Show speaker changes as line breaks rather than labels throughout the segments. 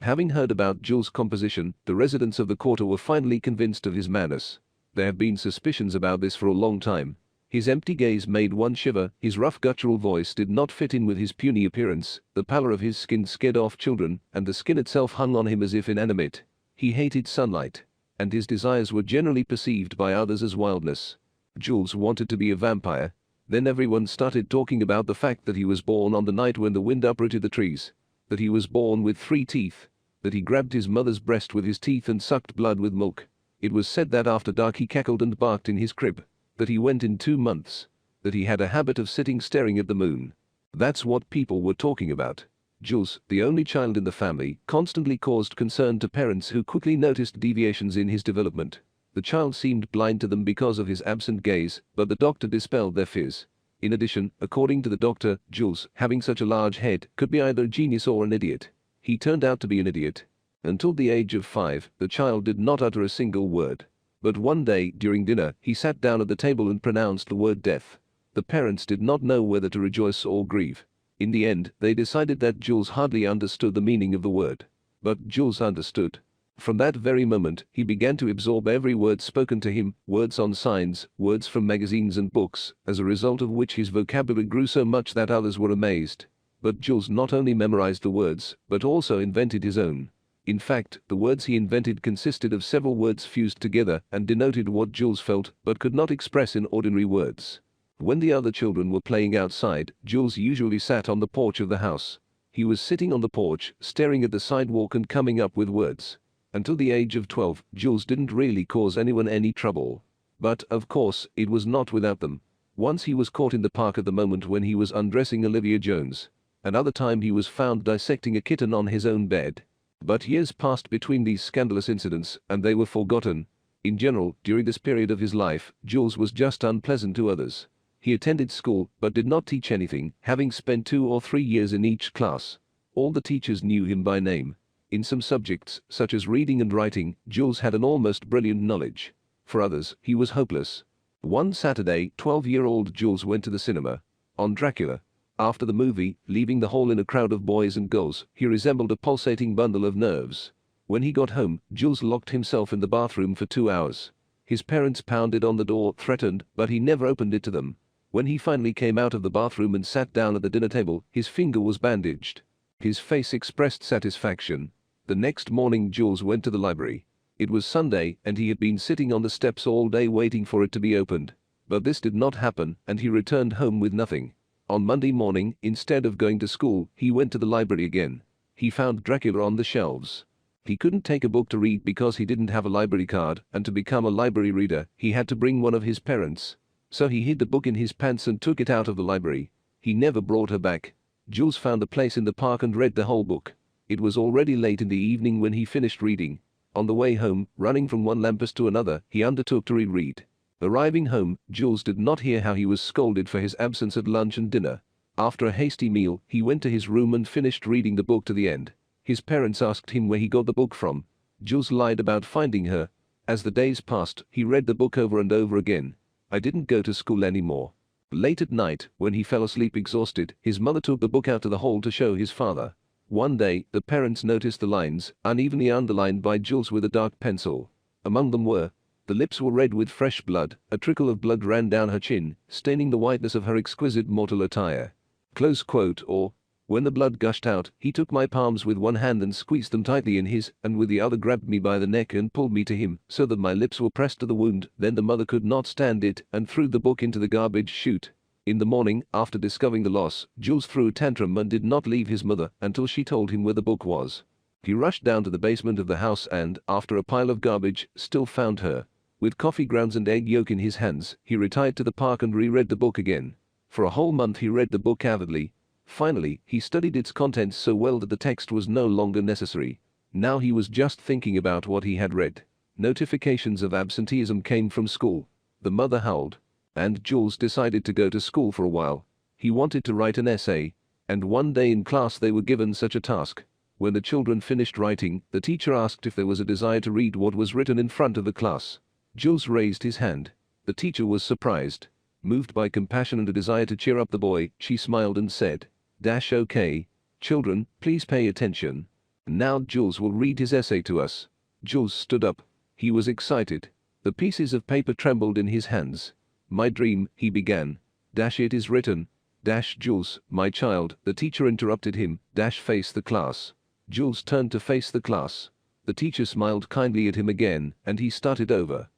Having heard about Jules' composition, the residents of the quarter were finally convinced of his madness. There have been suspicions about this for a long time. His empty gaze made one shiver, his rough guttural voice did not fit in with his puny appearance, the pallor of his skin scared off children, and the skin itself hung on him as if inanimate. He hated sunlight, and his desires were generally perceived by others as wildness. Jules wanted to be a vampire. Then everyone started talking about the fact that he was born on the night when the wind uprooted the trees, that he was born with 3 teeth, that he grabbed his mother's breast with his teeth and sucked blood with milk. It was said that after dark he cackled and barked in his crib, that he went in 2 months, that he had a habit of sitting staring at the moon. That's what people were talking about. Jules, the only child in the family, constantly caused concern to parents who quickly noticed deviations in his development. The child seemed blind to them because of his absent gaze, but the doctor dispelled their fears. In addition, according to the doctor, Jules, having such a large head, could be either a genius or an idiot. He turned out to be an idiot. Until the age of 5, the child did not utter a single word. But one day, during dinner, he sat down at the table and pronounced the word death. The parents did not know whether to rejoice or grieve. In the end, they decided that Jules hardly understood the meaning of the word. But Jules understood. From that very moment, he began to absorb every word spoken to him, words on signs, words from magazines and books, as a result of which his vocabulary grew so much that others were amazed. But Jules not only memorized the words, but also invented his own. In fact, the words he invented consisted of several words fused together and denoted what Jules felt but could not express in ordinary words. When the other children were playing outside, Jules usually sat on the porch of the house. He was sitting on the porch, staring at the sidewalk and coming up with words. Until the age of 12, Jules didn't really cause anyone any trouble. But, of course, it was not without them. Once he was caught in the park at the moment when he was undressing Olivia Jones. Another time he was found dissecting a kitten on his own bed. But years passed between these scandalous incidents, and they were forgotten. In general, during this period of his life, Jules was just unpleasant to others. He attended school, but did not teach anything, having spent 2 or 3 years in each class. All the teachers knew him by name. In some subjects, such as reading and writing, Jules had an almost brilliant knowledge. For others, he was hopeless. One Saturday, 12-year-old Jules went to the cinema. On Dracula. After the movie, leaving the hall in a crowd of boys and girls, he resembled a pulsating bundle of nerves. When he got home, Jules locked himself in the bathroom for 2 hours. His parents pounded on the door, threatened, but he never opened it to them. When he finally came out of the bathroom and sat down at the dinner table, his finger was bandaged. His face expressed satisfaction. The next morning Jules went to the library. It was Sunday, and he had been sitting on the steps all day waiting for it to be opened. But this did not happen, and he returned home with nothing. On Monday morning, instead of going to school, he went to the library again. He found Dracula on the shelves. He couldn't take a book to read because he didn't have a library card, and to become a library reader, he had to bring one of his parents. So he hid the book in his pants and took it out of the library. He never brought her back. Jules found a place in the park and read the whole book. It was already late in the evening when he finished reading. On the way home, running from one lamppost to another, he undertook to reread. Arriving home, Jules did not hear how he was scolded for his absence at lunch and dinner. After a hasty meal, he went to his room and finished reading the book to the end. His parents asked him where he got the book from. Jules lied about finding her. As the days passed, he read the book over and over again. I didn't go to school anymore. Late at night, when he fell asleep exhausted, his mother took the book out to the hall to show his father. One day, the parents noticed the lines, unevenly underlined by Jules with a dark pencil. Among them were, the lips were red with fresh blood, a trickle of blood ran down her chin, staining the whiteness of her exquisite mortal attire. Close quote, or, when the blood gushed out, he took my palms with one hand and squeezed them tightly in his, and with the other grabbed me by the neck and pulled me to him, so that my lips were pressed to the wound. Then the mother could not stand it and threw the book into the garbage chute. In the morning, after discovering the loss, Jules threw a tantrum and did not leave his mother until she told him where the book was. He rushed down to the basement of the house and, after a pile of garbage, still found her. With coffee grounds and egg yolk in his hands, he retired to the park and reread the book again. For a whole month he read the book avidly. Finally, he studied its contents so well that the text was no longer necessary. Now he was just thinking about what he had read. Notifications of absenteeism came from school. The mother howled. And Jules decided to go to school for a while. He wanted to write an essay. And one day in class they were given such a task. When the children finished writing, the teacher asked if there was a desire to read what was written in front of the class. Jules raised his hand. The teacher was surprised. Moved by compassion and a desire to cheer up the boy, she smiled and said, "Okay. Children, please pay attention. Now Jules will read his essay to us. Jules stood up. He was excited. The pieces of paper trembled in his hands. My dream, he began. It is written. Jules, my child, the teacher interrupted him. Face the class. Jules turned to face the class. The teacher smiled kindly at him again, and he started over.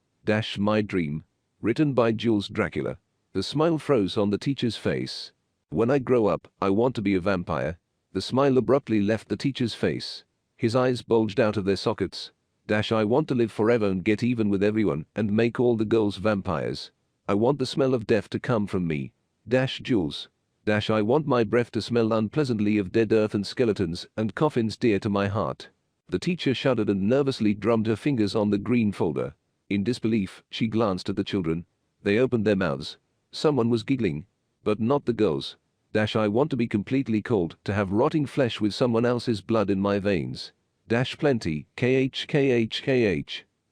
My dream. Written by Jules Dracula. The smile froze on the teacher's face. When I grow up, I want to be a vampire. The smile abruptly left the teacher's face. His eyes bulged out of their sockets. I want to live forever and get even with everyone and make all the girls vampires. I want the smell of death to come from me. Jules. I want my breath to smell unpleasantly of dead earth and skeletons and coffins dear to my heart. The teacher shuddered and nervously drummed her fingers on the green folder. In disbelief, she glanced at the children. They opened their mouths. Someone was giggling. But not the girls. I want to be completely cold, to have rotting flesh with someone else's blood in my veins. Plenty, kh.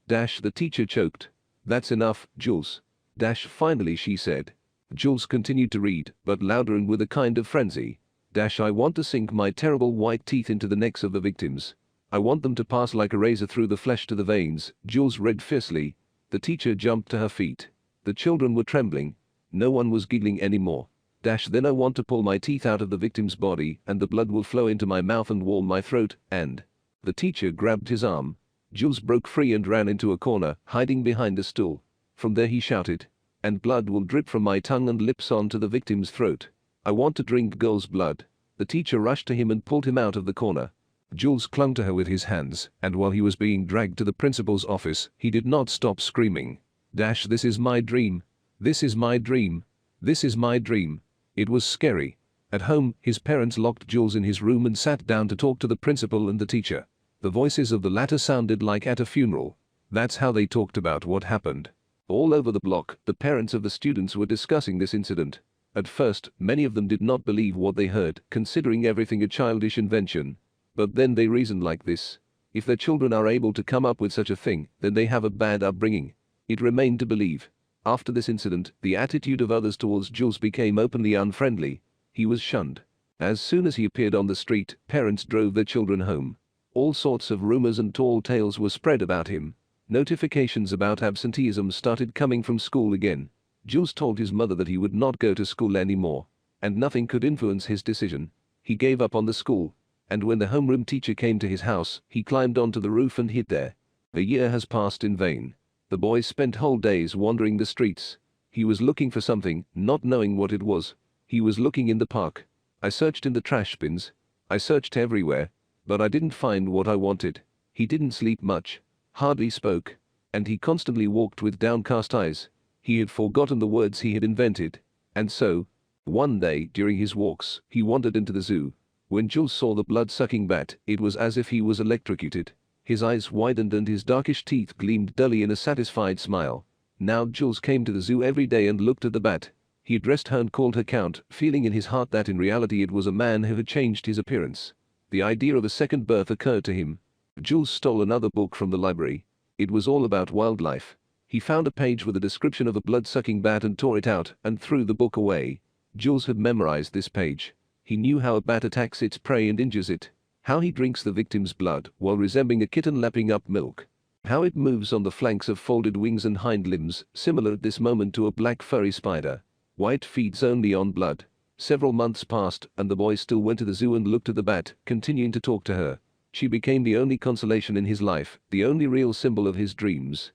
The teacher choked. That's enough, Jules. Finally she said. Jules continued to read, but louder and with a kind of frenzy. I want to sink my terrible white teeth into the necks of the victims. I want them to pass like a razor through the flesh to the veins. Jules read fiercely. The teacher jumped to her feet. The children were trembling. No one was giggling anymore. Then I want to pull my teeth out of the victim's body and the blood will flow into my mouth and warm my throat, and... The teacher grabbed his arm. Jules broke free and ran into a corner, hiding behind a stool. From there he shouted. And blood will drip from my tongue and lips onto the victim's throat. I want to drink girl's blood. The teacher rushed to him and pulled him out of the corner. Jules clung to her with his hands, and while he was being dragged to the principal's office, he did not stop screaming. This is my dream. This is my dream. This is my dream. It was scary. At home, his parents locked Jules in his room and sat down to talk to the principal and the teacher. The voices of the latter sounded like at a funeral. That's how they talked about what happened. All over the block, the parents of the students were discussing this incident. At first, many of them did not believe what they heard, considering everything a childish invention. But then they reasoned like this. If their children are able to come up with such a thing, then they have a bad upbringing. It remained to believe. After this incident, the attitude of others towards Jules became openly unfriendly. He was shunned. As soon as he appeared on the street, parents drove their children home. All sorts of rumors and tall tales were spread about him. Notifications about absenteeism started coming from school again. Jules told his mother that he would not go to school anymore. And nothing could influence his decision. He gave up on the school. And when the homeroom teacher came to his house, he climbed onto the roof and hid there. A year has passed in vain. The boy spent whole days wandering the streets. He was looking for something, not knowing what it was. He was looking in the park. I searched in the trash bins. I searched everywhere. But I didn't find what I wanted. He didn't sleep much. Hardly spoke. And he constantly walked with downcast eyes. He had forgotten the words he had invented. And so, one day during his walks, he wandered into the zoo. When Jules saw the blood-sucking bat, it was as if he was electrocuted. His eyes widened and his darkish teeth gleamed dully in a satisfied smile. Now Jules came to the zoo every day and looked at the bat. He addressed her and called her Count, feeling in his heart that in reality it was a man who had changed his appearance. The idea of a second birth occurred to him. Jules stole another book from the library. It was all about wildlife. He found a page with a description of a blood-sucking bat and tore it out and threw the book away. Jules had memorized this page. He knew how a bat attacks its prey and injures it. How he drinks the victim's blood while resembling a kitten lapping up milk. How it moves on the flanks of folded wings and hind limbs, similar at this moment to a black furry spider. White feeds only on blood. Several months passed, and the boy still went to the zoo and looked at the bat, continuing to talk to her. She became the only consolation in his life, the only real symbol of his dreams.